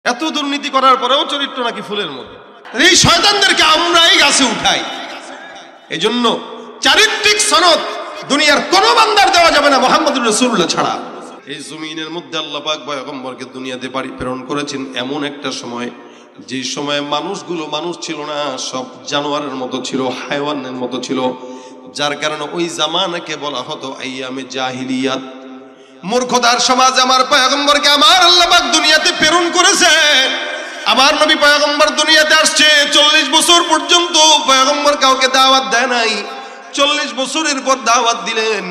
এত দুর্নীতি করার পরেও চরিত্র নাকি ফুলের মতো। এই শয়তানদেরকে আমরাই গাছে উঠাই। এই জন্য চারিত্রিক সনদ দুনিয়ার কোন বান্দার দেওয়া যাবে না মুহাম্মদুর রাসূলুল্লাহ ছাড়া। এই জমিনের মধ্যে আল্লাহ পাক পয়গম্বরকে দুনিয়াতে প্রেরণ করেছেন এমন একটা সময়, যে সময় মানুষগুলো মানুষ ছিল না, সব জানোয়ারের মতো ছিল, হায়ওয়ানের মতো ছিল। যার কারণে ওই জামানাকে বলা হতো আইয়ামে জাহিলিয়াত। মূর্খতার সমাজ আমার পয়গম্বরকে আমার আল্লাহ পাক দুনিয়াতে প্রেরণ করেছে। আমার নবী পয়গম্বর দুনিয়াতে আসছে 40 বছর পর্যন্ত পয়গম্বর কাউকে দাওয়াত দেয় নাই। 40 বছরের পর দাওয়াত দিলেন,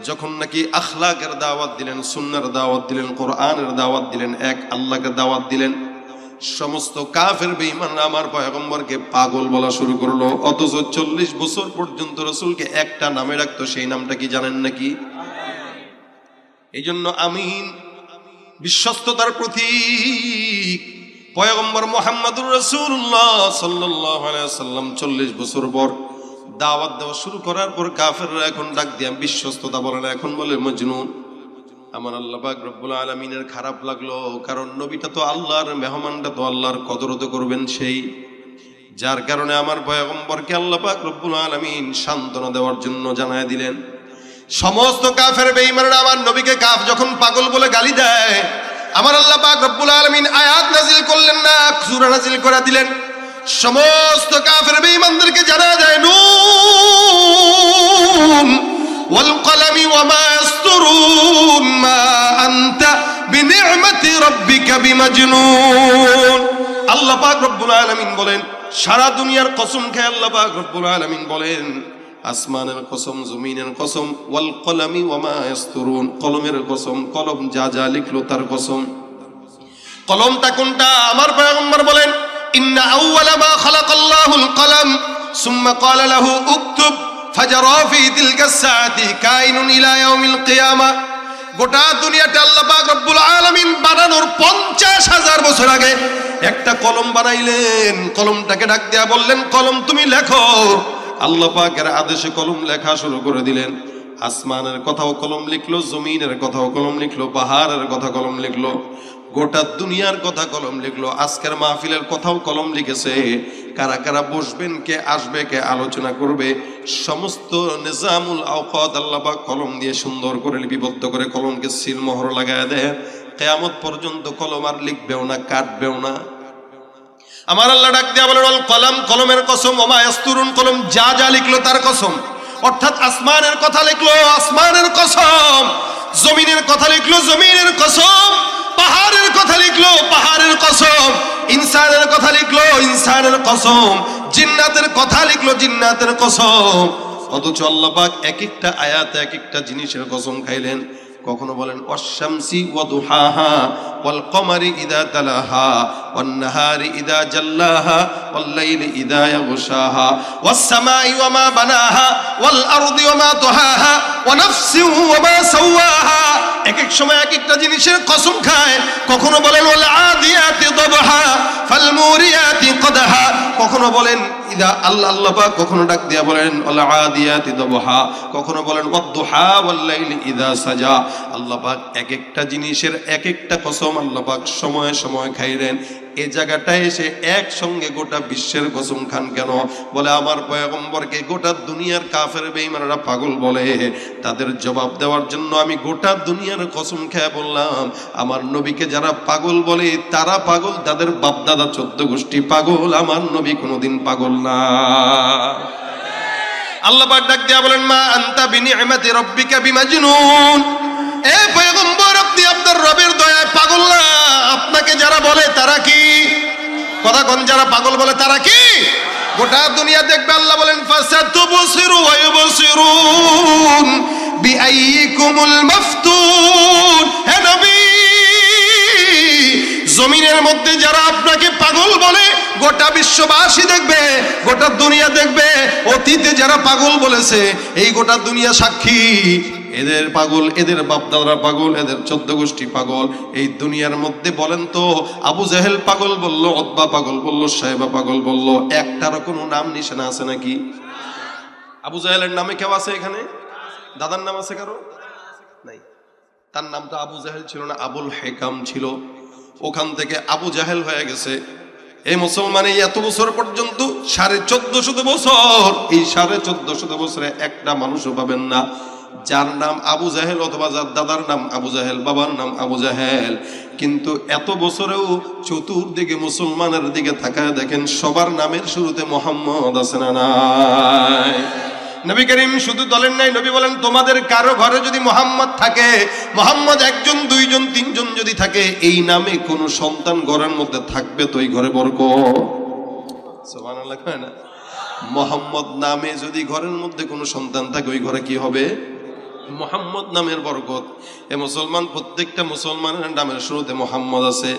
যখন নাকি আখলাকের দাওয়াত দিলেন, সুন্নাহর দাওয়াত দিলেন, কোরআনের দাওয়াত দিলেন, এক আল্লাহকে দাওয়াত দিলেন, সমস্ত কাফের বেঈমানরা আমার পয়গম্বরকে পাগল বলা শুরু করলো। অথচ 40 বছর পর্যন্ত রাসূলকে একটা নামে রাখতো, সেই নামটা কি জানেন নাকি? এই জন্য আমিন বিশ্বস্ততার প্রতীক পয়গম্বর মুহাম্মদুর রাসূলুল্লাহ সাল্লাল্লাহু আলাইহি ওয়াসাল্লাম 40 বছর পর দাওয়াত দেওয়া শুরু করার পর কাফেররা এখন ডাক দিয়ে বিশ্বস্ততা বলে না, এখন বলে মজনুন। আমার আল্লাহ পাক রব্বুল আলামিনের খারাপ লাগলো, কারণ নবীটা তো আল্লাহর মেহমানটা তো আল্লাহর কদরত করবেন সেই। যার কারণে আমার পয়গম্বরকে আল্লাহ পাক রব্বুল আলামিন সান্ত্বনা দেওয়ার জন্য জানায় দিলেন। সমস্ত কাফের বেঈমানরা আমার নবীকে কাফ যখন পাগল বলে গালি দেয়, আমার আল্লাহ পাক রব্বুল আলামিন আয়াত নাজিল করলেন না, সূরা নাজিল করে দিলেন। সমস্ত কাফের বেঈমানদেরকে জানা যায় নুন ওয়াল কলামি ওয়া মা ইয়াসতুরুন মা আনতা বিনি'মাতি রাব্বিকা বিমাজনুন। আল্লাহ পাক রব্বুল আলামিন বলেন, সারা দুনিয়ার কসম খেয়ে আল্লাহ পাক রব্বুল আলামিন বলেন, আসমানের কসম, জমিনের কসম, ওয়াল কলামি ওয়া মা ইয়াসতুরুন, কলমের কসম, কলম যা যা লিখলো তার কসম। কলমটা কোনটা? আমার পয়গম্বর বলেন, ইন্না আউওয়ালা মা খালাকাল্লাহুল কলম সুম্মা ক্বালা লাহু উকতুব ফাজারা ফি তিলকা সাআতি কাইনুন ইলা ইয়াউমিল কিয়ামা। গোটা দুনিয়াটা আল্লাহ পাক রব্বুল আলামিন বানানোর 50,000 বছর আগে একটা কলম বানাইলেন। কলমটাকে ডাক দেয়া বললেন, কলম তুমি লেখো। আল্লাহ পাকের আদেশে কলম লেখা শুরু করে দিলেন। আসমানের কথাও কলম লিখলো, জমিনের কথাও কলম লিখলো, পাহাড়ের কথা কলম লিখলো, গোটা দুনিয়ার কথা কলম লিখলো। আজকের মাহফিলের কথাও কলম লিখেছে। কারা কারা বসবেন, কে আসবে, কে আলোচনা করবে, সমস্ত নিজামুল আওকাত আল্লাহ পাক কলম দিয়ে সুন্দর করে লিপিবদ্ধ করে কলমকে সিল মোহর লাগায় দেয়। কিয়ামত পর্যন্ত কলম আর লিখবেও না, কাটবেও না। আমার আল্লাহ ডাক দিয়া বলেন, ওয়াল কলম, কলমের কসম, ওয়া মা ইয়াসতুরুন, কলম যা যা লিখলো তার কসম। অর্থাৎ আসমানের কথা লিখলো, আসমানের কসম, জমিনের কথা লিখলো, জমিনের কসম, পাহাড়ের কথা লিখলো, পাহাড়ের কসম, ইনসানের কথা লিখলো, ইনসানের কসম, জিন্নাতের কথা লিখলো, জিন্নাতের কসম। অথচ আল্লাহ পাক এক একটা আয়াতে এক একটা জিনিসের কসম খাইলেন। কখনো বলেন ওয়াশ-শামসি ওয়া দুহাহা ওয়াল কমারি ইযা তালাহা ওয়ান নাহারি ইযা জাল্লাহা ওয়াল লাইলি ইযা ইয়াগশাহা ওয়াস সামাই ওয়া মা বানাহা ওয়াল আরদি ওয়া মা তুহাহা ওয়া নাফসিন ওয়া মা সাওয়াহা। এক এক সময় এক একটা জিনিসের কসম খায়। কখনো বলেন ওয়াল আদিয়াতি দাবহা ফাল মুরিয়াতি কদহা। কখনো বলেন ইদা আল্লাহ পাক কখনো ডাক দিয়া বলেন ওয়াল আদিয়াতি দাবহা, কখনো বলেন ওয়াদ দুহা ওয়াল লাইলি ইযা সাজা। আল্লাহ পাক এক একটা জিনিসের এক একটা কসম আল্লাহ পাক সময়ে সময়ে খাইলেন। এই জায়গাটায় এসে একসঙ্গে গোটা বিশ্বের কসম খান কেন? বলে আমার পয়গম্বরকে গোটা দুনিয়ার কাফের বেঈমানরা পাগল বলে, তাদের জবাব দেওয়ার জন্য আমি গোটা দুনিয়ার কসম খেয়ে বললাম, আমার নবীকে যারা পাগল বলে তারা পাগল, তাদের বাপদাদা 14 গোষ্ঠী পাগল, আমার নবী কোনোদিন পাগল না। আল্লাহ পাক ডাক দিয়া বলেন, মা আনতা বিনি'মাতি রাব্বিকা বিমাজনুন। এ পয়গম্বর, আপনি আপনার রবের দয়ায় পাগল না। আপনাকে যারা বলে তারা কি? কথা কোন? যারা পাগল বলে তারা কি? গোটা দুনিয়া দেখবে। আল্লাহ বলেন, ফাসাতুবসিরু ওয়া ইউবসিরুন বিআইয়িকুমুল মাফতুন। হে নবী, জমিনের মধ্যে যারা আপনাকে পাগল বলে গোটা বিশ্ববাসী দেখবে, গোটা দুনিয়া দেখবে। অতীতে যারা পাগল বলেছে এই গোটা দুনিয়া সাক্ষী। এদের পাগল, এদের বাপদাদারা পাগল, এদের 14 গোষ্ঠী পাগল। এই দুনিয়ার মধ্যে বলেন তো, আবু জাহেল পাগল বললো, উতবা পাগল বললো, সাইবা পাগল বললো, একটারও কোনো নাম নিশানা আছে নাকি? আবু জাহেলের নামে কেউ আছে এখানে? দাদার নাম আছে কারো? নাই। তার নামটা আবু জাহেল ছিল না, আবুল হেকাম ছিল। ওখান থেকে আবু জাহেল হয়ে গেছে। এই মুসলমান এই এত বছর পর্যন্ত 1450 বছর, এই 1450 বছরে একটা মানুষও পাবেন না যার নাম আবু জাহেল, অথবা যার দাদার নাম আবু জাহেল, বাবার নাম আবু জাহেল। কিন্তু এত বছরেও চতুর্দিকে মুসলমানের দিকে তাকায় দেখেন, সবার নামের শুরুতে মোহাম্মদ আছে না নাই? নবী করিম শুধু বলেন নাই, নবী বলেন তোমাদের কারো ঘরে যদি মোহাম্মদ থাকে, মোহাম্মদ 1 জন 2 জন 3 জন যদি থাকে, এই নামে কোনো সন্তান ঘরের মধ্যে থাকবে তো এই ঘরে বরকত। সুবহানাল্লাহ কয় না? মোহাম্মদ নামে যদি ঘরের মধ্যে কোনো সন্তান থাকে, ওই ঘরে কি হবে? মোহাম্মদ নামের বরকত। এ মুসলমান, প্রত্যেকটা মুসলমানের নামের শুরুতে মোহাম্মদ আছে।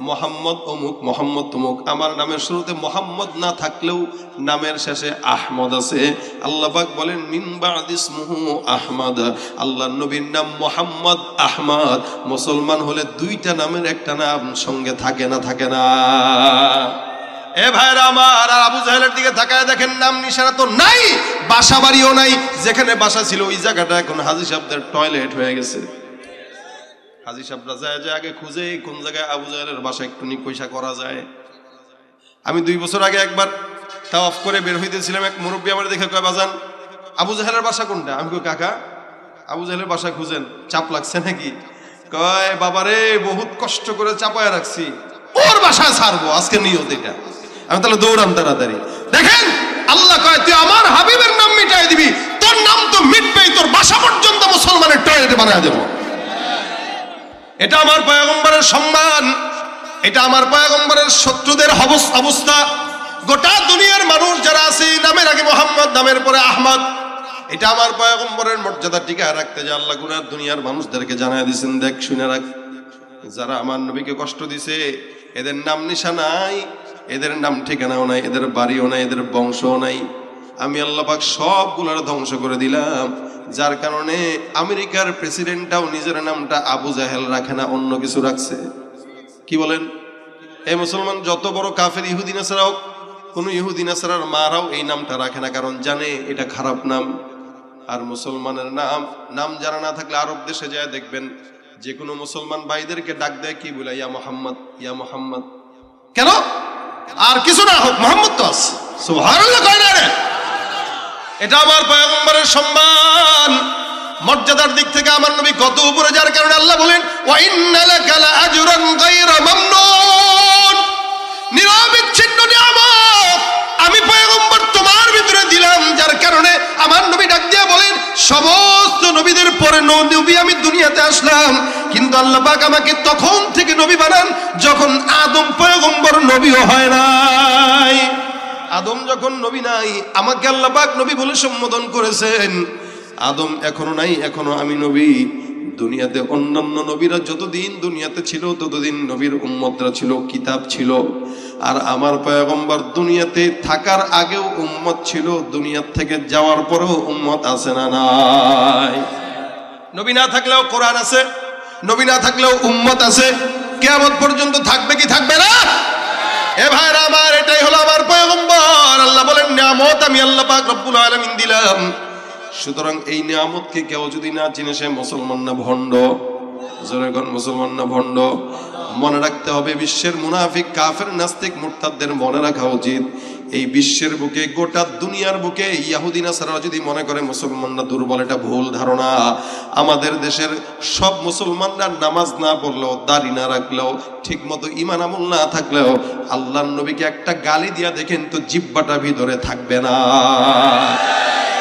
মোহাম্মদ অমুক, মোহাম্মদ তমুক। আমার নামের শুরুতে মোহাম্মদ না থাকলেও নামের শেষে আহমদ আছে। আল্লাহ পাক বলেন মিন বা'দি ইসমুহু আহমদ, আল্লাহর নবীর নাম মোহাম্মদ আহমদ। মুসলমান হলে 2টা নামের একটা নাম সঙ্গে থাকে না? থাকে না? এ ভাইরা আমার, আর আবু জাহেলের দিকে তাকায় দেখেন, নাম নিশানা তো নাই, বাসা বাড়িও নাই। যেখানে বাসা ছিল ওই জায়গাটা এখন হাজী সাহেবদের টয়লেট হয়ে গেছে। হাজী সাহেবরা যায় যে আগে খুঁজে কোন জায়গায় আবু জাহেলের বাসা একটু নিকৈশা করা যায়। আমি 2 বছর আগে একবার তাওয়াফ করে বের হইতেছিলাম, এক মুরব্বী আমার দেখে কয়, বাজান আবু জাহেলের বাসা কোনটা? আমি কই কাকা আবু জাহেলের বাসা খুঁজেন, চাপ লাগছে নাকি? কয় বাবারে বহুত কষ্ট করে চাপায় রাখছি, ওর বাসায় ছাড়বো আজকে নিয়ত এটা। আমি তাহলে দৌড়াম তাড়াতাড়ি। দেখেন আল্লাহ কয় তুই আমার হাবিবের নাম মিটাই দিবি, তোর নাম তো মিটবেই, তোর বাসা পর্যন্ত মুসলমানের টয়লেটে বানায় দেব। এটা আমার পয়গম্বরের সম্মান, এটা আমার পয়গম্বরের শত্রুদের অবস্থা। গোটা দুনিয়ার মানুষ যারা আছে নামের আগে মোহাম্মদ, নামের পরে আহমদ। এটা আমার পয়গম্বরের মর্যাদা টিকায় রাখতে যে আল্লাহ গুনার দুনিয়ার মানুষদেরকে জানায় দিয়েছেন, দেখ শুনে রাখ, যারা আমার নবীকে কষ্ট দিছে এদের নাম নিশা নাই, এদের নাম ঠিকানাও নাই, এদের বাড়িও নাই, এদের বংশও নাই। আমি আল্লাহ পাক সবগুলোর ধ্বংস করে দিলাম। যার কারণে আমেরিকার প্রেসিডেন্টটাও নিজের নামটা আবু জাহেল রাখে না, অন্য কিছু রাখছে। কি বলেন? এই মুসলমান যত বড় কাফের ইহুদি নাসারাও, কোন ইহুদি নাসারার মারাও এই নামটা রাখে না, কারণ জানে এটা খারাপ নাম। আর মুসলমানের নাম জানা না থাকলে আরব দেশে যায় দেখবেন যে কোনো মুসলমান ভাইদেরকে ডাক দেয় কি বলে, ইয়া মোহাম্মদ, ইয়া মোহাম্মদ। কেন? আর কিছু না হোক, মোহাম্মদ তো আছে। সুবহানাল্লাহ কয় না রে? এটা আমার পয়গম্বরের সম্মান, মর্যাদার দিক থেকে আমার নবী কত উপরে, যার কারণে আল্লাহ বলেন ওয়া ইন্না লাকা লাআজরান গায়রা মামনুন, নিরবিচ্ছিন্ন নিয়ামত আমি পয়গম্বর তোমার ভিতরে দিলাম। যার কারণে আমার নবী ডাক দিয়ে বলেন সমস্ত নবীদের পরে নবী আমি দুনিয়াতে আসলাম, কিন্তু আল্লাহ পাক আমাকে তখন থেকে নবী বানান যখন আদম পয়গম্বর নবীও হয় নাই। আদম যখন নবী নাই, আমাকে আল্লাহ পাক নবী বলে সম্বোধন করেছেন। আদম এখনো নাই, এখনো আমি নবী। দুনিয়াতে অন্যান্য নবীরা যতদিন দুনিয়াতে ছিল ততদিন নবীর উম্মতরা ছিল, কিতাব ছিল। আর আমার পয়গম্বর দুনিয়াতে থাকার আগেও উম্মত ছিল, দুনিয়ার থেকে যাওয়ার পরেও উম্মত আছে না নাই? নবী না থাকলেও কোরআন আছে, নবী না থাকলেও উম্মত আছে, কিয়ামত পর্যন্ত থাকবে কি থাকবে না? এ ভাইরা আমার, এটাই হলো আমার পয়গম্বর। আল্লাহ বলেন নিয়ামত আমি আল্লাহ পাক রব্বুল আলামিন দিলাম। সুতরাং এই নিয়ামতকে কেউ যদি না চিনে সে মুসলমান না ভণ্ড। জোরে কোন মুসলমান না ভণ্ড? মনে রাখতে হবে, বিশ্বের মুনাফিক কাফের নাস্তিক মুরতাদদের মনে রাখা উচিত, এই বিশ্বের বুকে, গোটা দুনিয়ার বুকে ইহুদি নাসারা যদি মনে করে মুসলমানরা দুর্বল, এটা ভুল ধারণা। আমাদের দেশের সব মুসলমানরা নামাজ না পড়লেও, দাড়ি না রাখলেও, ঠিক মতো ঈমান আমল না থাকলেও আল্লাহর নবীকে একটা গালি দিয়া দেখেন তো জিহ্বাটা ভিতরে থাকবে না।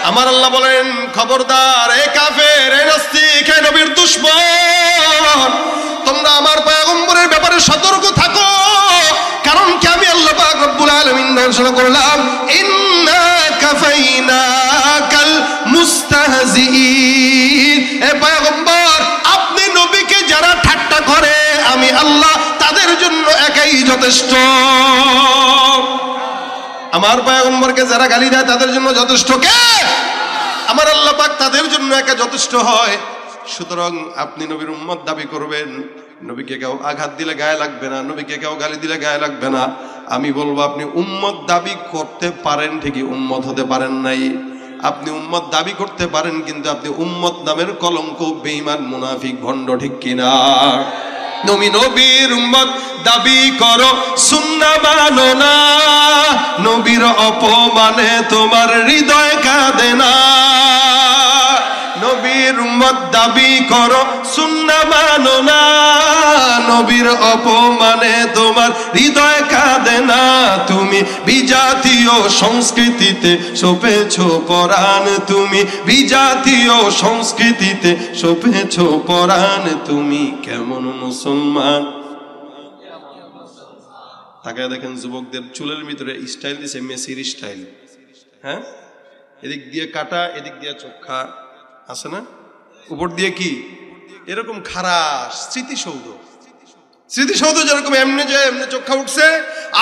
আমার আল্লাহ বলেন খবরদার এ কাফের, এ নাস্তিক, এ নবীর দুশমন, তোমরা আমার পয়গম্বরের ব্যাপারে সতর্ক থাকো। কারণ কি আমি আল্লাহ পাক রব্বুল আলামিন ঘোষণা করলাম ইন্না কাফাইনাকাল মুস্তাহজিইন। এ পয়গম্বর, আপনি নবীকে যারা ঠাট্টা করে আমি আল্লাহ তাদের জন্য একাই যথেষ্ট। আমার পয়গম্বরকে যারা গালি দেয় তাদের জন্য যথেষ্ট কে? আমার আল্লাহ পাক তাদের জন্য একা যথেষ্ট হয়। সুতরাং আপনি নবীর উম্মত দাবি করবেন, নবীকে কেউ আঘাত দিলে গায়ে লাগবে না, নবীকে কেউ গালি দিলে গায়ে লাগবে না। আমি বলবো আপনি উম্মত দাবি করতে পারেন ঠিকই, উম্মত হতে পারেন নাই। আপনি উম্মত দাবি করতে পারেন, কিন্তু আপনি উম্মত নামের কলঙ্ক, বেঈমান, মুনাফিক, ভণ্ড, ঠিক কিনা? তুমি নবীর উম্মত দাবি করো সুন্নাহ মানো না, নবীর অপমানে তোমার হৃদয় কাঁদে না। নবীর উম্মত দাবি করো সুন্নাহ মানো না, নবীর অপমানে তোমার হৃদয় কাঁদে না। তুমি বিজাতীয় সংস্কৃতিতে সপেছো পরাণ, তুমি বিজাতীয় সংস্কৃতিতে সপেছো পরাণ। তুমি কেমন মুসলমান? তাকায় দেখেন যুবকদের চুলের ভিতরে স্টাইল দিছে মেসির স্টাইল। হ্যাঁ, এদিক দিয়ে কাটা, এদিক দিয়ে চোখা আছে না, উপর দিয়ে কি এরকম খারাপ স্মৃতিসৌধ। স্মৃতিসৌধ যেরকম এমনি যে এমনি চোখা উঠছে,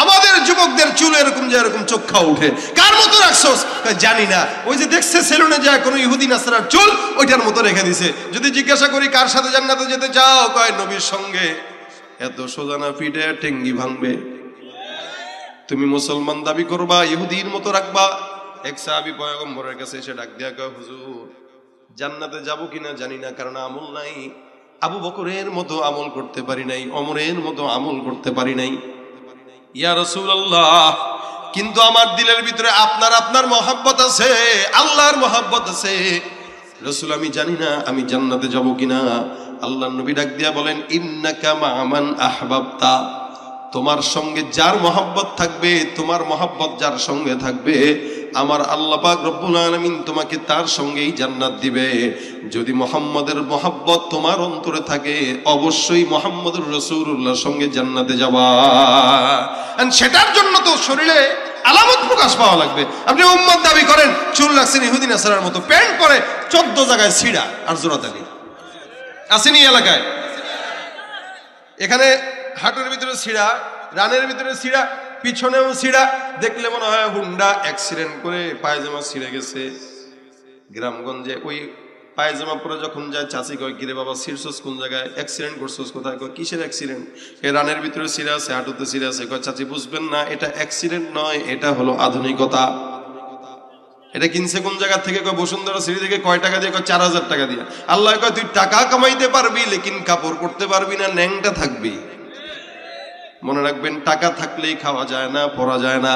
আমাদের যুবকদের চুল এরকম যে এরকম চোখা উঠে। কার মতো রাখছস? জানি না। ওই যে দেখছে সেলুনে যায় কোনো ইহুদি নাসারার চুল, ওইটার মতো রেখে দিছে। যদি জিজ্ঞাসা করি কার সাথে জান্নাতে যেতে চাও, কয় নবীর সঙ্গে। এত সোজানা পিঠে টেঙ্গি ভাঙবে। তুমি মুসলমান দাবি করবা, ইহুদির মতো রাখবা। এক সাহাবী পয়গম্বরের কাছে এসে ডাক দিয়া কয়, হুজুর জান্নাতে যাব কিনা জানি না, কারণ আমল নাই। আবু বকরের মতো আমল করতে পারি নাই, ওমরের মতো আমল করতে পারি নাই। ইয়া রাসূলুল্লাহ, কিন্তু আমার দিলের ভিতরে আপনার মহব্বত আছে, আল্লাহর মহব্বত আছে। রাসূল আমি জানি না আমি জান্নাতে যাব কিনা। আল্লাহর নবী ডাক দিয়া বলেন, ইন্নাকা মা'মান আহবাবতা, তোমার সঙ্গে যার মহব্বত থাকবে, তোমার মহব্বত যার সঙ্গে থাকবে, আমার আল্লাহ পাক রব্বুল আলামিন তোমাকে তার সঙ্গেই জান্নাত দিবে। যদি মুহাম্মদের মহব্বত তোমার অন্তরে থাকে, অবশ্যই মুহাম্মদুর রাসূলুল্লাহর সঙ্গে জান্নাতে যাবা। এন্ড সেটার জন্য তো শরীরে আলামত প্রকাশ পাওয়া লাগবে। আপনি উম্মত দাবি করেন, চুল রাখছেন ইহুদি নাসারার মতো, প্যান্ট পরে 14 জায়গায় ছিঁড়া আর জোড়াতালি আসেনি এলাকায়। এখানে হাটের ভিতরে ছিঁড়া, রানের ভিতরে ছিঁড়া, পিছনেও ছিঁড়া। দেখলে মনে হয় হুন্ডা অ্যাক্সিডেন্ট করে পায়জামা ছিঁড়ে গেছে। গ্রামগঞ্জে ওই পায়জামা পরে যখন যায়, চাচি কয়, কিরে বাবা ছিঁড়ছস কোন জায়গায়, অ্যাক্সিডেন্ট করছস কোথায়? কয় কিসের অ্যাক্সিডেন্ট? এই রানের ভিতরে ছিঁড়ে আছে, হাঁটুতে ছিঁড়ে আছে। কয় চাচি বুঝবেন না, এটা অ্যাক্সিডেন্ট নয়, এটা হলো আধুনিকতা। এটা কিনছে কোন জায়গা থেকে? কয় বসুন্ধরা সিঁড়ি থেকে। কয় টাকা দিয়ে? কয় 4000 টাকা দিয়ে। আল্লাহ কয় তুই টাকা কামাইতে পারবি, লেকিন কাপড় পরতে পারবি না, ন্যাংটা থাকবি। মনে রাখবেন, টাকা থাকলেই খাওয়া যায় না, পরা যায় না।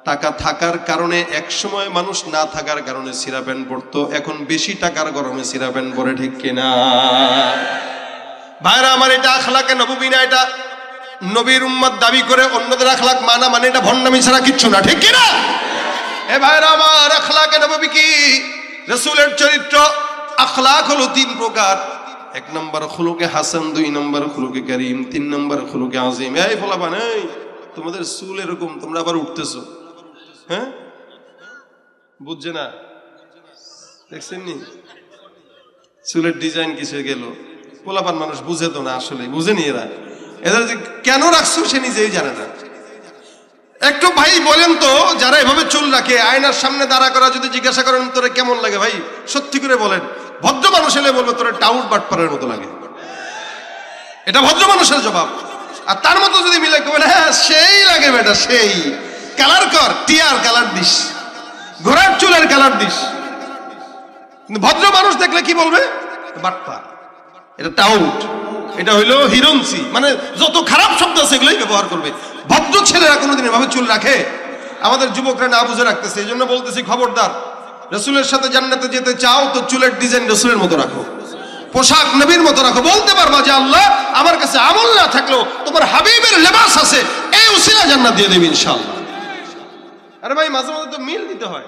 টাকা থাকার কারণে এক সময় মানুষ না থাকার কারণে সিরা প্যান্ট পরতো, এখন বেশি টাকার গরমে সিরা প্যান্ট পরে, ঠিক কিনা ভাইরা আমার? এটা আখলাকে নববী না, এটা নবীর উম্মত দাবি করে অন্যদের আখলাক মানা মানে এটা ভণ্ডামি ছাড়া কিচ্ছু না, ঠিক কিনা? এ ভাইরা আমার, আখলাকে নববী কি? রাসূলের চরিত্র। আখলাক হলো 3 প্রকার। 1 নম্বর খুলুকে হাসান, 2 নম্বর খুলুকে করিম, 3 নম্বর খুলুকে আজিম। এই ফলাফান, এই তোমাদের চুল এরকম, তোমরা আবার উঠতেছো, হ্যাঁ বুঝছে না? দেখছেন নি চুলের ডিজাইন কিসে গেল? পোলাপান মানুষ বুঝে তো না, আসলে বুঝেনি এরা। এদের যে কেন রাখছো সে নিজেই জানে না। একটু ভাই বলেন তো, যারা এভাবে চুল রাখে, আয়নার সামনে দাঁড়া করা যদি জিজ্ঞাসা করেন তোরে কেমন লাগে, ভাই সত্যি করে বলেন, ভদ্র মানুষ এলে বলবে তোরে টাউট বাটপারের মতো লাগে। এটা ভদ্র মানুষের জবাব। আর তার মতো যদি মিলে বলে, হ্যাঁ সেই লাগে বেটা, সেই কালার কর, টিয়ার কালার দিস, ঘোড়ার চুলের কালার দিস। কিন্তু ভদ্র মানুষ দেখলে কি বলবে? বাটপার, এটা টাউট, এটা হইলো হিরঞ্চি, মানে যত খারাপ শব্দ আছে এগুলোই ব্যবহার করবে। ভদ্র ছেলেরা কোনোদিন এভাবে চুল রাখে? আমাদের যুবকরা না বুঝে রাখতেছে। এই জন্য বলতেছি, খবরদার, রাসূলের সাথে জান্নাতে যেতে চাও তো চুলের ডিজাইন রাসূলের মতো রাখো, পোশাক নবীর মতো রাখো। বলতে পারবা যে আল্লাহ আমার কাছে আমল না থাকলেও তোমার হাবিবের লেবাস আছে, এই উসিলা জান্নাত দিয়ে দেবে ইনশাআল্লাহ। আরে ভাই, মাঝে মাঝে তো মিল দিতে হয়।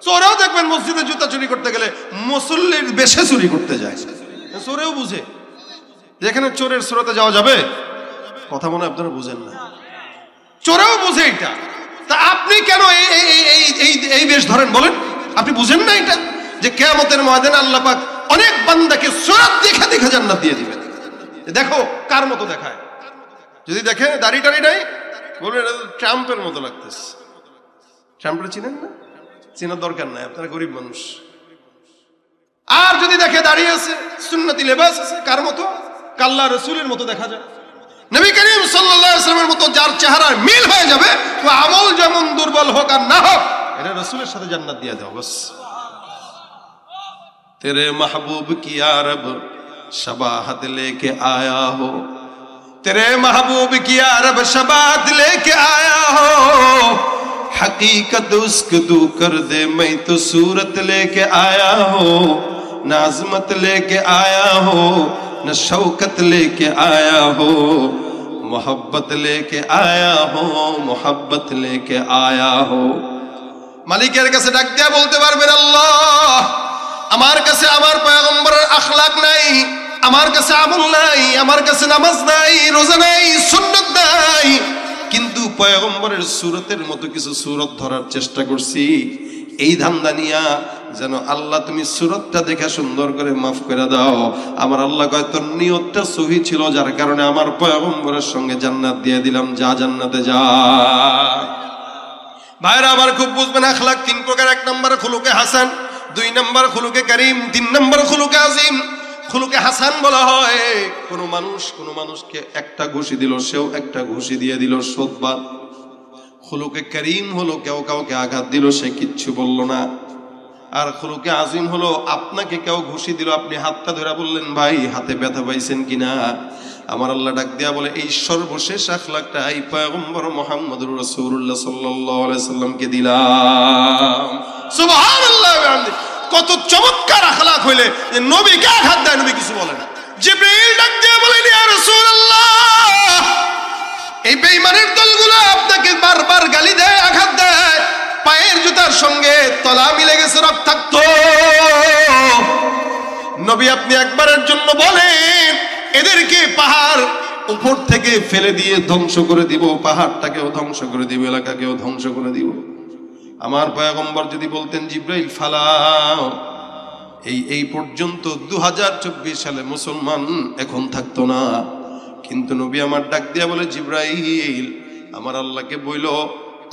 চোরেও দেখবেন মসজিদে জুতা চুরি করতে গেলে মুসল্লির বেশে চুরি করতে যায়। চোরেও বুঝে যেখানে চোরের স্রোতে যাওয়া যাবে। কথা মনে আপনারা বুঝেন না, চোরেও বুঝে এটা। তা আপনি কেন এই বেশ ধরেন বলেন? আপনি বুঝেন না এটা যে কিয়ামতের ময়দানে আল্লাহ পাক অনেক বান্দাকে সুরাত দেখে দেখে জান্নাত দিয়ে দিবেন। দেখো কার মতো দেখায়। যদি দেখে দাড়ি টাড়ি নাই, বলবেন এটা ট্রাম্পের মতো লাগতেছে। ট্রাম্পের চিনেন না? চেনার দরকার নাই, আপনারা গরিব মানুষ। আর যদি দেখে দাঁড়িয়ে আছে, সুন্নতি লেবাস আছে, কার মতো? আল্লাহর রাসূলের মতো দেখা যায়। নবী করিম সাল্লাল্লাহু আলাইহি ওয়াসাল্লামের মতো যার চেহারা মিল হয়ে যাবে, তো আমল যেমন দুর্বল হোক আর না হোক, এটা রাসূলের সাথে জান্নাত দিয়ে দাও বাস। तेरे महबूब की यारब शबाहत लेके आया हो। तेरे महबूब की अरब शबात लेके आया हो, हकीकत उसको तू कर दे, मैं तो सूरत लेके आया हो, न अजमत लेके आया हो, न शौकत लेके आया हो, मोहब्बत लेके आया हो, मोहब्बत लेके आया हो। মালিকের কাছে ডাক দিয়া বলতে পারবেন, আল্লাহ আমার কাছে আমার পয়গম্বরের আখলাক নাই, আমার কাছে আমল নাই, আমার কাছে নামাজ নাই, রোজা নাই, সুন্নাত নাই, কিন্তু পয়গম্বরের সূরতের মতো কিছু সূরত ধরার চেষ্টা করছি। এই ধান্দা নিয়া যেন আল্লাহ তুমি সূরতটা দেখে সুন্দর করে মাফ করে দাও। আমার আল্লাহ কয় তোর নিয়তটা সহি ছিল, যার কারণে আমার পয়গম্বরের সঙ্গে জান্নাত দিয়ে দিলাম, যা জান্নাতে যা। ভাইরা আমার খুব বুঝবেন, আখলাক তিন প্রকার। এক নম্বর খুলুকে হাসান, দুই নম্বর খুলুকে কারীম, তিন নম্বর খুলুকে আজিম। খুলুকে হাসান বলা হয় কোন মানুষকে একটা ঘুষি দিল, সেও একটা ঘুষি দিয়ে দিল, শোধবাদ। খুলুকে কারীম হলো কেউ কাউকে আঘাত দিল, সে কিচ্ছু বলল না। আর খুলুকে আজিম হলো আপনাকে কেউ ঘুষি দিল, আপনি হাতটা ধরে বললেন ভাই হাতে ব্যথা পাইছেন কিনা। আমার আল্লাহ ডাক দিয়া বলে এই সর্বশেষ আখলাকটা এই পয়গম্বর মুহাম্মদুর রাসূলুল্লাহ সাল্লাল্লাহু আলাইহি সাল্লামকে দিলাম। সুবহানাল্লাহ ওয়া বিহামদিহি। কত চমৎকার আখলাক হইলে যে নবীকে আঘাত দেয়, নবী কিছু বলে না। জিবরাইল ডাক দিয়া বলেন ইয়া রাসূলুল্লাহ, এই বেঈমানের দলগুলো আপনাকে বারবার গালি দেয়, আঘাত দেয়, পায়ের জুতার সঙ্গে তলা মিলে গেছে রক্তাক্ত। নবী আপনি একবারের জন্য বলেন এদেরকে পাহাড় উপর থেকে ফেলে দিয়ে ধ্বংস করে দিব, পাহাড়টাকেও ধ্বংস করে দিব, এলাকাকেও ধ্বংস করে দিব। আমার পয়গম্বর যদি বলতেন জিবরাইল ফালাও, এই পর্যন্ত 2024 সালে মুসলমান এখন থাকতো না। কিন্তু নবী আমার ডাক দিয়া বলে জিবরাইল আমার আল্লাহকে বইল,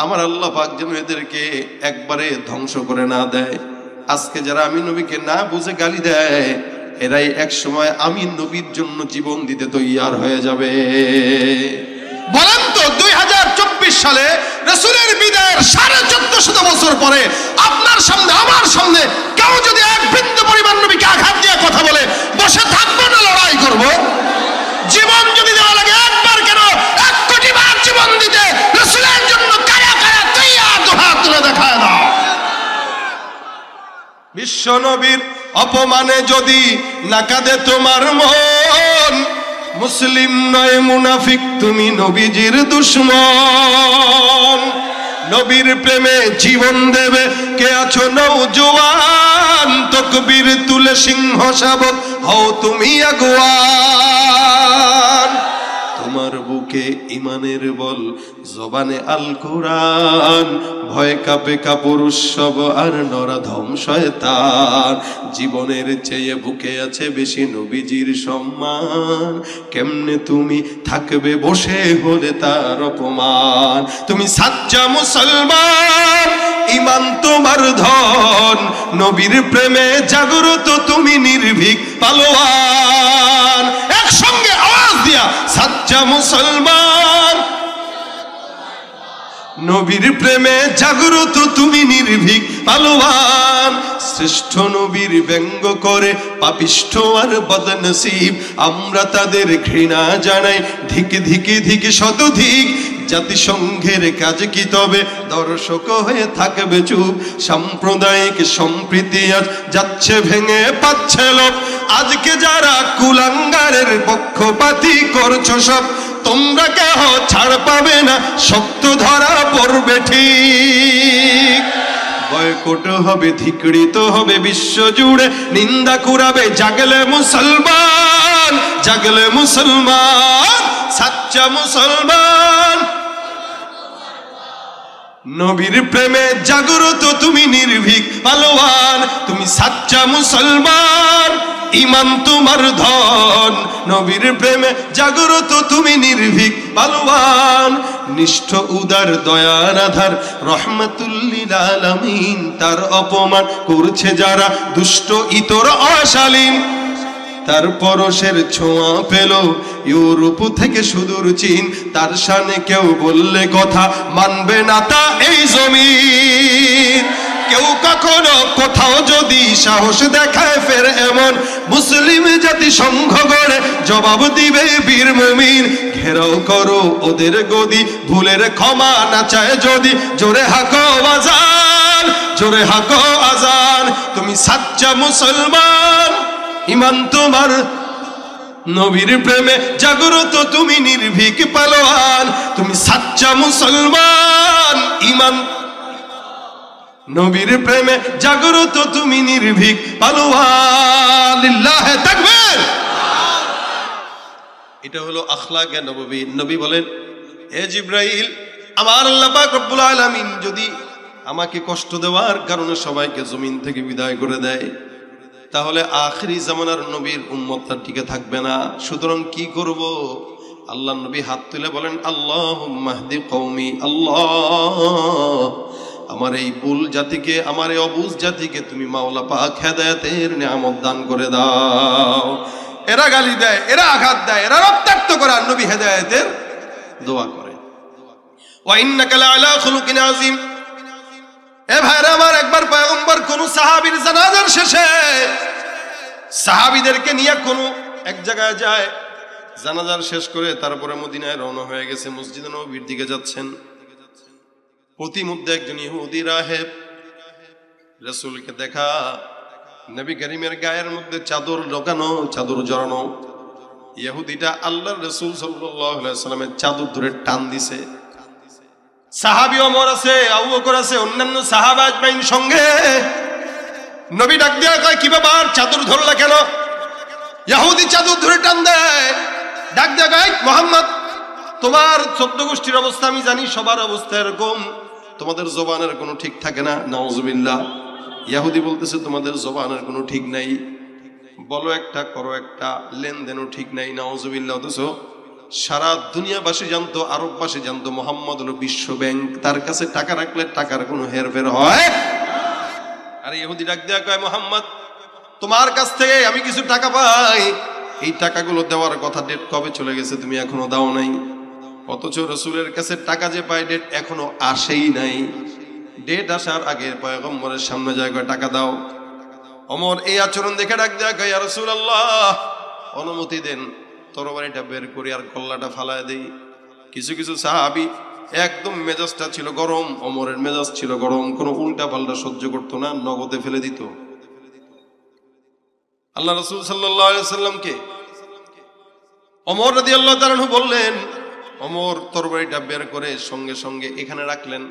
আমার আল্লাহ পাক যেন এদেরকে একবারে ধ্বংস করে না দেয়। আজকে যারা আমি নবীকে না বুঝে গালি দেয়, এরাই এক সময় আমি নবীর জন্য জীবন দিতে তৈয়ার হয়ে যাবে। বলেন তো 2024 সালে রাসূলের বিদায়ের 1450 বছর পরে আপনার সামনে আমার সামনে কেউ যদি এক বিন্দু পরিমাণ নবীকে আঘাত দিয়ে কথা বলে, বসে থাকবো না লড়াই করব? জীবন যদি দেওয়া লাগে একবার কেন 1 কোটি বার জীবন দিতে রাসূলের জন্য কারা কারা তৈয়ার, দুহাত তুলে দেখায় দাও। বিশ্ব নবীর অপমানে যদি না কাঁদে তোমার মন, মুসলিম নয় মুনাফিক তুমি নবীজির দুশমন। নবীর প্রেমে জীবন দেবে কে আছো নওজোয়ান, তাকবীর তুলে সিংহ শাবক হও তুমি আগুয়ান। তোমার বুকে ইমানের বল, জবানে আল কোরআন, ভয় কাঁপে কাপুরুষ সব আর নরাধম শয়তান। জীবনের চেয়ে বুকে আছে বেশি নবীজির সম্মান, কেমনে তুমি থাকবে বসে হলে তার অপমান। তুমি সাচ্চা মুসলমান, ইমান তোমার ধন, নবীর প্রেমে জাগ্রত তুমি নির্ভীক পালোয়ান। একসঙ্গে আওয়াজ দিয়া সাচ্চা মুসলমান, নবীর প্রেমে জাগ্রত তুমি নির্ভীক পালোয়ান। শ্রেষ্ঠ নবীর ব্যঙ্গ করে পাপিষ্ঠ আর বদনসিব, আমরা তাদের ঘৃণা জানাই ধিক ধিক ধিক শতধিক। জাতিসংঘের কাজ কি তবে দর্শক হয়ে থাকবে চুপ, সাম্প্রদায়িক সম্প্রীতি আজ যাচ্ছে ভেঙে পাচ্ছে লোক। আজকে যারা কুলাঙ্গারের পক্ষপাতী করছো সব, তোমরা কেহ ছাড় পাবে না, শক্ত ধরা পড়বে ঠিক। বয়কট হবে, ধিকৃত হবে বিশ্ব জুড়ে, নিন্দা কুড়াবে জাগলে মুসলমান, জাগলে মুসলমান, সাচ্চা মুসলমান। নবীর প্রেমে জাগ্রত তুমি নির্ভীক পালোয়ান, তুমি সাচ্চা মুসলমান, ইমান তোমার ধন, নবীর প্রেমে জাগ্রত তুমি নির্ভীক পালোয়ান। নিষ্ঠ উদার দয়ার আধার রহমাতুল লিল আলামিন, তার অপমান করছে যারা দুষ্ট ইতর অশালীন। তার পরশের ছোঁয়া পেল ইউরোপ থেকে সুদূর চীন, তার শানে কেউ বললে কথা মানবে না তা এই জমিন। কেউ কখনো কোথাও যদি সাহস দেখায় ফের এমন, মুসলিম জাতি সংঘ গড়ে জবাব দিবে বীর মুমিন। ঘেরাও করো ওদের গদি, ভুলের ক্ষমা না চায় যদি, জোরে হাঁকো আজান, জোরে হাঁকো আজান। তুমি সাচ্চা মুসলমান, ইমান তোমার নবীর প্রেমে জাগ্রত, তুমি নির্ভীক পালোয়ান। তুমি সাচ্চা মুসলমান, ইমান নবীর প্রেমে জাগ্রত, তুমি নির্ভীক পালোয়ান। লিল্লাহে তাকবীর। এটা হলো আখলাকে নববী। নবী বলেন, হে জিবরাইল, আমার আল্লাহ পাক রব্বুল আলামিন যদি আমাকে কষ্ট দেওয়ার কারণে সবাইকে জমিন থেকে বিদায় করে দেয়, তাহলে আখিরি জামানার নবীর উম্মতটা টিকে থাকবে না। সুতরাং কি করব? আল্লাহ নবী হাত তুলে বলেন, আল্লাহুম্মা হদি কওমি, আল্লাহ আমার এই বুল জাতিকে, আমার এই অবুঝ জাতিকে তুমি মাওলা পাক হেদায়েতের নিয়ামত দান করে দাও। এরা গালি দেয়, এরা আঘাত দেয়, এরা রক্তাক্ত করে, আর নবী হেদায়েতের দোয়া করে। ওয়া ইন্নাকা লাআলা খুলুকিন আযীম। এ ভাইরা আমার, একবার পয়গম্বর কোন সাহাবীর জানাজার শেষে সাহাবীদেরকে নিয়ে কোন এক জায়গায় যায়, জানাজার শেষ করে তারপরে মদিনায় রওনা হয়ে গেছে, মসজিদে নববীর দিকে যাচ্ছেন। প্রতিমধ্যে একজন ইহুদি রাহেব রাসূলকে দেখা, নবী করিমের গায়ের মধ্যে চাদর ঢোকানো, চাদর জড়ানো। ইহুদিটা আল্লাহর রাসূল সাল্লাল্লাহু আলাইহি ওয়াসাল্লামের চাদর ধরে টান দিছে। সাহাবী ওমর আছে, আবু বকর আছে, অন্যান্য সাহাবা আজমাইন সঙ্গে। নবী ডাক দিয়া কয়, কি ব্যাপার, চাদর ধরলা কেন? ইহুদি চাদর ধরে টান দেয়, ডাক দিয়া কয়, মুহাম্মদ, তোমার 14 গোষ্ঠীর অবস্থা আমি জানি, সবার অবস্থা এরকম, তোমাদের জবানের কোনো ঠিক থাকে না। নাউজুবিল্লাহ। ইহুদি বলতেছে, তোমাদের জবানের কোনো ঠিক নাই, বলো একটা করো একটা, লেনদেনও ঠিক নাই। নাউজুবিল্লাহ। অথচ সারা দুনিয়াবাসী জানতো, আরববাসী জানতো মুহাম্মদ হলো বিশ্ব ব্যাংক, তার কাছে টাকা রাখলে টাকার কোনো হেরফের হয়। আর ইহুদি ডাক দেয়া কয়, মুহাম্মদ, তোমার কাছ থেকে আমি কিছু টাকা পাই, এই টাকাগুলো দেওয়ার কথা, ডেট কবে চলে গেছে, তুমি এখনো দাও নাই। অথচ রাসূলের কাছে টাকা যে পায়, ডেট এখনো আসেই নাই। ডেট আসার আগে পয়গম্বরের সামনে যায়, টাকা দাও। ওমর এই আচরণ দেখে ডাক দেয়া কয়, ইয়া রাসূলুল্লাহ, অনুমতি দেন, তরবারিটা বের করি আর কল্লাটা ফালায় দেই। কিছু কিছু সাহাবী একদম মেজাজটা ছিল গরম, ওমরের মেজাজ ছিল গরম, কোনো উল্টা পাল্টা সহ্য করতো না, নগদে ফেলে দিত। আল্লাহ রাসূল সাল্লাল্লাহু আলাইহি ওয়াসাল্লামকে ওমর রাদিয়াল্লাহু তাআলা আনহু বললেন, ওমর তরবারিটা বের করে সঙ্গে সঙ্গে এখানে রাখলেন।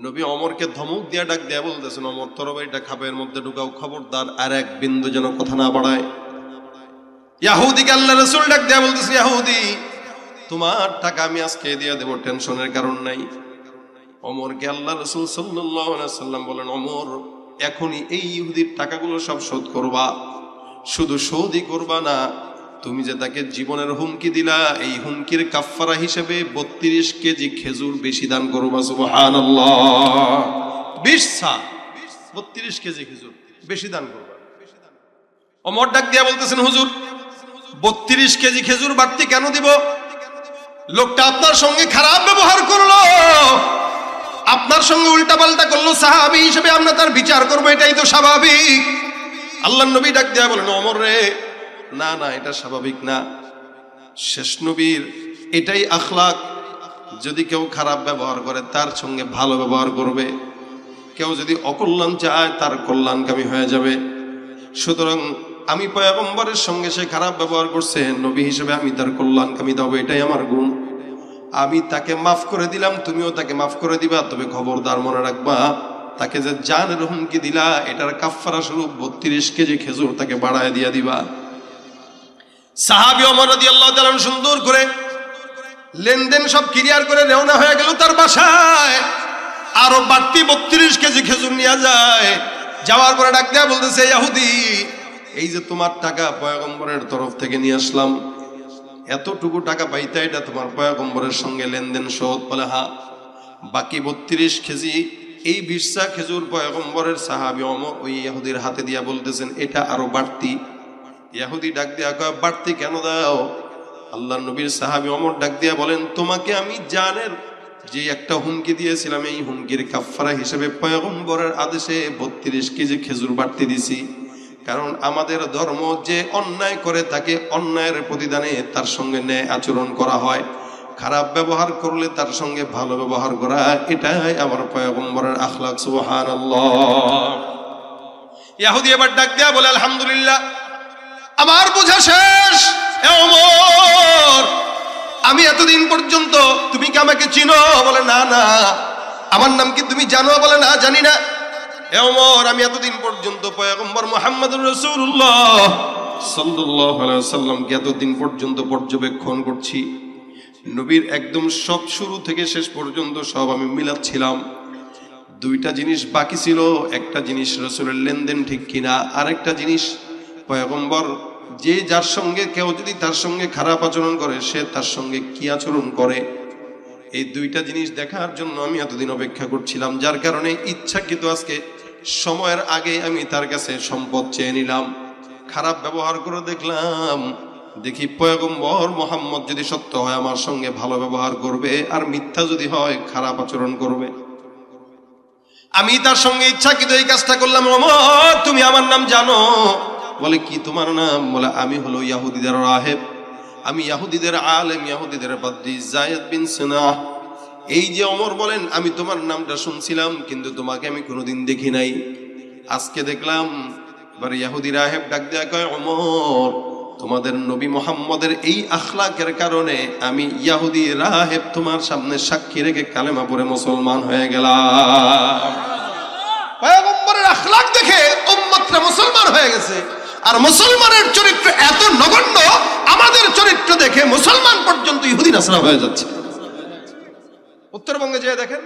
নবী ওমরকে ধমক দিয়া ডাক দেয়া বলতেছেন, ওমর তরবারিটা খাপের মধ্যে ঢুকাও, খবরদার আর এক বিন্দু যেন কথা না বাড়ায়। ইহুদিকে আল্লাহ রাসূল ডাক দেয়া বলতেছেন, ইহুদি, তোমার টাকা আমি আজকে দিয়ে দেব, টেনশনের কারণ নাই। ওমরকে আল্লাহ রাসূল সাল্লাল্লাহু আলাইহি ওয়াসাল্লাম বলেন, ওমর, এখনই এই ইহুদির টাকাগুলো সব শোধ করবা। শুধু শোধই করবা না, তুমি যে তাকে জীবনের হুমকি দিলা, এই হুমকির কাফফারা হিসেবে 32 কেজি খেজুর বেশি দান করবা। সুবহানাল্লাহ। 32 কেজি খেজুর বেশি দান করবা। ওমর ডাক দিয়া বলতেছেন, হুজুর, 32 কেজি খেজুর বাড়তি কেন দিব? লোকটা আপনার সঙ্গে খারাপ ব্যবহার করলো, আপনার সঙ্গে উল্টা পাল্টা করলো, সাহাবী হিসেবে আমরা তার বিচার করবো, এটাই তো স্বাভাবিক। আল্লাহর নবী ডাক দেয়া বলেন, ওমর রে, না না, এটা স্বাভাবিক না। শেষ নবীর এটাই আখলাক, যদি কেউ খারাপ ব্যবহার করে তার সঙ্গে ভালো ব্যবহার করবে, কেউ যদি অকল্যাণ চায় তার কল্যাণকামী হয়ে যাবে। সুতরাং আমি পয়গম্বরের সঙ্গে সে খারাপ ব্যবহার করছে, নবী হিসেবে আমি তার কল্যাণকামী দেব, এটাই আমার গুণ। আমি তাকে মাফ করে দিলাম, তুমিও তাকে মাফ করে দিবা। তবে খবরদার মনে রাখবা, তাকে যে জানের হুমকি দিলা, এটার কাফফারা স্বরূপ 32 কেজি খেজুর তাকে বাড়ায় দিয়া দিবা। সাহাবী ওমর রাদিয়াল্লাহু তাআলা সুন্দর করে লেনদেন সব ক্লিয়ার করে রওনা হয়ে গেল তার বাসায়। আরো বাড়তি 32 কেজি খেজুর নিয়ে যায়। যাওয়ার পরে ডাক দেয়া বলতেছে, ইহুদি, এই যে তোমার টাকা পয়গম্বরের তরফ থেকে নিয়ে আসলাম, এতটুকু টাকা পাইতে, এটা তোমার পয়গম্বরের সঙ্গে লেনদেন শোধ? বলে হ্যাঁ। বাকি 32 কেজি এই 20 খেজুর পয়গম্বরের সাহাবী ওমর ওই ইহুদির হাতে দিয়া বলতেছেন, এটা আরো বাড়তি। ইহুদি ডাক দিয়া কয়, বাড়তি কেন দাও? আল্লাহর নবীর সাহাবী ওমর ডাক দিয়া বলেন, তোমাকে আমি জানের যে একটা হুমকি দিয়েছিলাম, এই হুমকির কাফফারা হিসেবে পয়গম্বরের আদেশে 32 কেজি খেজুর বাড়তি দিছি। কারণ আমাদের ধর্ম যে অন্যায় করে তাকে অন্যায়ের প্রতিদানে তার সঙ্গে ন্যায় আচরণ করা হয়, খারাপ ব্যবহার করলে তার সঙ্গে ভালো ব্যবহার করা, এটাই আমার পয়গম্বরের আখলাক। সুবহানাল্লাহ। ইহুদি এবার ডাক দেয়া বলে, আলহামদুলিল্লাহ, আমার বোঝা শেষ। এ ওমর, আমি এতদিন পর্যন্ত, তুমি কি আমাকে চিনো? বলে না না। আমার নাম কি তুমি জানো? বলে না, জানি না। এ ওমর, আমি এতদিন পর্যন্ত পয়গম্বর মুহাম্মদুর রাসূলুল্লাহ সাল্লাল্লাহু আলাইহি ওয়াসাল্লামকে এতদিন পর্যন্ত পর্যবেক্ষণ করছি। নবীর একদম সব শুরু থেকে শেষ পর্যন্ত সব আমি মিলাচ্ছিলাম। দুইটা জিনিস বাকি ছিল। একটা জিনিস রাসূলের লেনদেন ঠিক কিনা, আরেকটা জিনিস পয়গম্বর যে যার সঙ্গে কেউ যদি তার সঙ্গে খারাপ আচরণ করে সে তার সঙ্গে কি আচরণ করে। এই দুইটা জিনিস দেখার জন্য আমি এতদিন অপেক্ষা করছিলাম, যার কারণে ইচ্ছাকৃত আজকে সময়ের আগে আমি তার কাছে সম্পদ চেয়ে নিলাম। খারাপ ব্যবহার করে দেখলাম, দেখি পয়গম্বর মুহাম্মদ যদি সত্য হয় আমার সঙ্গে ভালো ব্যবহার করবে, আর মিথ্যা যদি হয় খারাপ আচরণ করবে। আমি তার সঙ্গে ইচ্ছাকৃত এই কাজটা করলাম। ওমর, তুমি আমার নাম জানো? বলে কি তোমার নাম? বলে আমি হলো ইহুদিদের রাহেব, আমি ইহুদিদের আলেম, ইহুদিদের পাদ্রী যায়েদ বিন সিনাহ। এই যে ওমর বলেন, আমি তোমার নামটা শুনছিলাম কিন্তু তোমাকে আমি কোনোদিন দেখি নাই, আজকে দেখলাম। এবার ইহুদি রাহেব ডাক দেয়া কয়, ওমর, তোমাদের নবী মুহাম্মদের এই আখলাকের কারণে আমি ইহুদি রাহেব তোমার সামনে সাক্ষী রেখে কালেমা পড়ে মুসলমান হয়ে গেলাম। পয়গম্বরের আখলাক দেখে উম্মতরা মুসলমান হয়ে গেছে। আর মুসলমানের চরিত্র এত নগণ্য, আমাদের চরিত্র দেখে মুসলমান পর্যন্ত ইহুদি নাসরা হয়ে যাচ্ছে। উত্তরবঙ্গে যেয়ে দেখেন,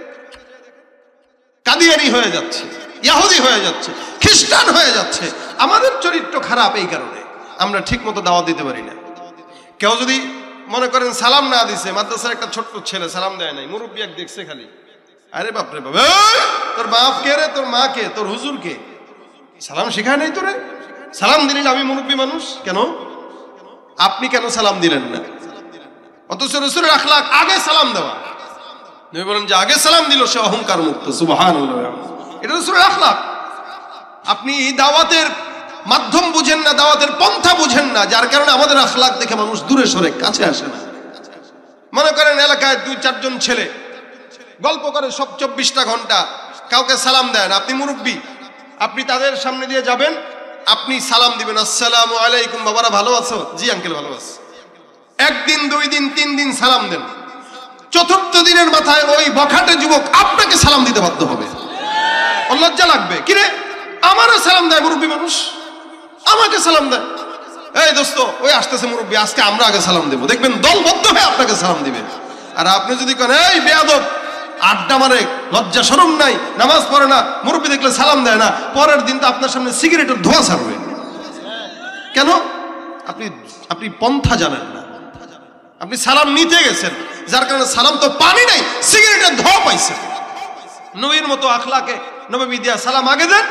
কাদিয়ানি হয়ে যাচ্ছে, ইহুদি হয়ে যাচ্ছে, খ্রিস্টান হয়ে যাচ্ছে। আমাদের চরিত্র খারাপ, এই কারণে আমরা ঠিক মতো দাওয়াত দিতে পারি না। কেউ যদি মনে করেন সালাম না দিছে, মাদ্রাসার একটা ছোট্ট ছেলে সালাম দেয় নাই, মুরব্বী এক দেখছে খালি, আরে বাপরে বাপ, তোর বাপ কে রে, তোর মা কে, তোর হুজুর কে? সালাম শিখায় নাই তোরে? সালাম দিলেন, আমি মুরব্বী মানুষ, কেন আপনি কেন সালাম দিলেন না? অথচ রাসূলের আখলাক আগে সালাম দেওয়া। নবী বলেন যে আগে সালাম দিল সে অহংকার মুক্ত। সুবহানাল্লাহ, এটা রাসূলের আখলাক। আপনি দাওয়াতের মাধ্যম বুঝেন না, দাওয়াতের পন্থা বুঝেন না, যার কারণে আমাদের আখলাক দেখে মানুষ দূরে সরে, কাছে আসে না। মনে করেন এলাকায় 2-4 জন ছেলে গল্প করে সব 24টা ঘন্টা, কাউকে সালাম দেন। আপনি মুরব্বী, আপনি তাদের সামনে দিয়ে যাবেন, আপনি সালাম দিবেন, আসসালামু আলাইকুম, বাবারা ভালো আছো? জি আঙ্কেল ভালো আছি। 1 দিন 2 দিন 3 দিন সালাম দেন, 4র্থ দিনের মাথায় ওই বখাটে যুবক আপনাকে সালাম দিতে বাধ্য হবে। লজ্জা লাগবে, কিরে আমারও সালাম দেয় মুরব্বী মানুষ, আমাকে সালাম দেয়। এই দোস্ত, ওই আসতেছে মুরব্বী, আজকে আমরা আগে সালাম দেবো, দেখবেন দলবদ্ধ হয়ে আপনাকে সালাম দিবে। আর আপনি যদি কেন এই বেয়াদব, আড্ডা মারে, লজ্জা শরম নাই, নামাজ পড়ে না, মুরব্বী দেখলে সালাম দেয় না, পরের দিন তো আপনার সামনে সিগারেটের ধোঁয়া ছাড়বে। কেন? আপনি পন্থা জানেন না, আপনি সালাম নিতে গেছেন, যার কারণে সালাম তো পানি নাই, সিগারেটের ধোঁয়া পাইছেন। নবীর মতো আখলাকে নবী দিয়া সালাম আগে দেন,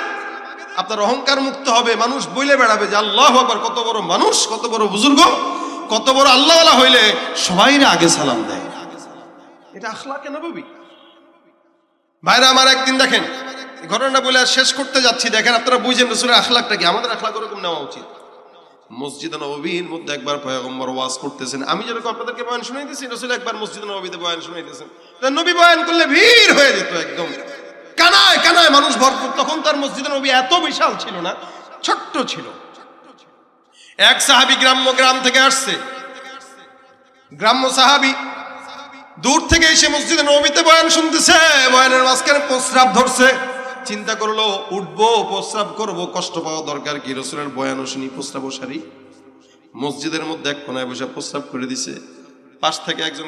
আপনার অহংকার মুক্ত হবে। মানুষ বইলে বেড়াবে যে আল্লাহু আকবার, কত বড় মানুষ, কত বড় বুজুর্গ, কত বড় আল্লাহওয়ালা হইলে সবাই আগে সালাম দেয়। এটা আখলাকে নবী। ভাইরা আমার, একদিন দেখেন, ঘটনা বলে শেষ করতে যাচ্ছি, দেখেন আপনারা বুঝেন রাসূলের আখলাকটা কি। আমাদের আখলাক ওরকম নেওয়া উচিত। মসজিদে নববীর মধ্যে একবার পয়গম্বর ওয়াজ করতেছেন, আমি যেরকম আপনাদেরকে বয়ান শুনাইতেছি, রাসূল একবার মসজিদে নববীতে বয়ান শুনাইতেছেন। নবী বয়ান করলে ভিড় হয়ে যেত, একদম কানায় কানায় মানুষ ভরপুর। তখন তার মসজিদে নবী এত বিশাল ছিল না, ছোট্ট ছিল। এক সাহাবী গ্রাম থেকে আসছে, গ্রাম্য সাহাবী দূর থেকে এসে মসজিদে নববীতে বয়ান শুনতেছে। বয়ানের মাঝখানে প্রস্রাব ধরছে, চিন্তা করলো উঠবো, প্রস্রাব করবো, কষ্ট পাওয়া দরকার কি, রাসূলের বয়ানও শুনি, প্রস্রাবও সারি। মসজিদের মধ্যে এক কোনায় বসে প্রস্রাব করে দিছে। পাশ থেকে একজন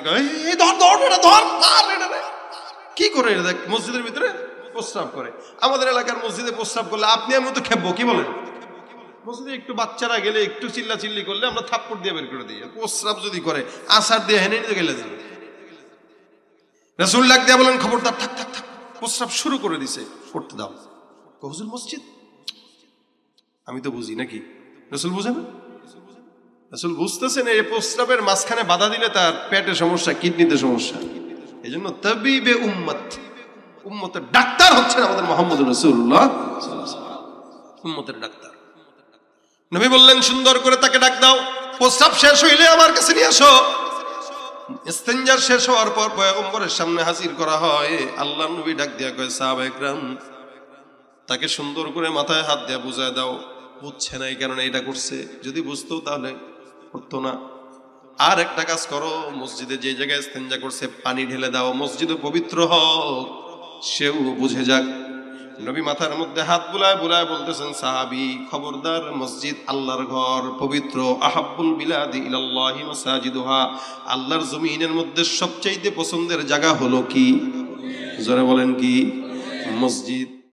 কি করে, দেখ মসজিদের ভিতরে প্রস্রাব করে। আমাদের এলাকার মসজিদে প্রস্রাব করলে আপনি আমি তো খেপবো, কি বলেন? মসজিদে একটু বাচ্চারা গেলে একটু চিল্লা চিল্লি করলে আমরা থাপ্পড় দিয়ে বের করে দিই। প্রস্রাব যদি করে আসার দিয়ে হেনে নিতে গেলে যাবে। রাসূল ডাক দিয়া বলেন, খবরদার, থাক থাক থাক, প্রস্রাব শুরু করে দিছে, করতে দাও। হুজুর মসজিদ, আমি তো বুঝি নাকি? রাসূল বুঝে না? রাসূল বুঝতেছেন এই প্রস্রাবের মাঝখানে বাধা দিলে তার পেটে সমস্যা, কিডনিতে সমস্যা। এই জন্য তাবিবে উম্মত, উম্মতের ডাক্তার হচ্ছেন আমাদের মুহাম্মদুর রাসূলুল্লাহ, উম্মতের ডাক্তার। নবী বললেন সুন্দর করে তাকে ডাক দাও, প্রস্রাব শেষ হইলে আমার কাছে নিয়ে আসো। ইস্তেঞ্জার শেষ হওয়ার পর পয়গম্বরের সামনে হাজির করা হয়। আল্লাহর নবী ডাক দিয়া কয়, সাহাবায়ে কেরাম তাকে সুন্দর করে মাথায় হাত দিয়া বুঝায় দাও। বুঝছে না এই কারণে এটা করছে, যদি বুঝতো তাহলে করতো না। আর একটা কাজ করো, মসজিদে যে জায়গায় ইস্তেঞ্জা করছে পানি ঢেলে দাও, মসজিদে পবিত্র হোক, সেও বুঝে যাক। নবী মাথার মধ্যে হাত বুলায় বুলায় বলতেছেন, সাহাবী খবরদার, মসজিদ আল্লাহর ঘর, পবিত্র। আহাব্বুল বিলাদি ইলাল্লাহি মাসাজিদুহা, আল্লাহর জমিনের মধ্যে সবচাইতে পছন্দের জায়গা হলো কি? জোরে বলেন কি? মসজিদ।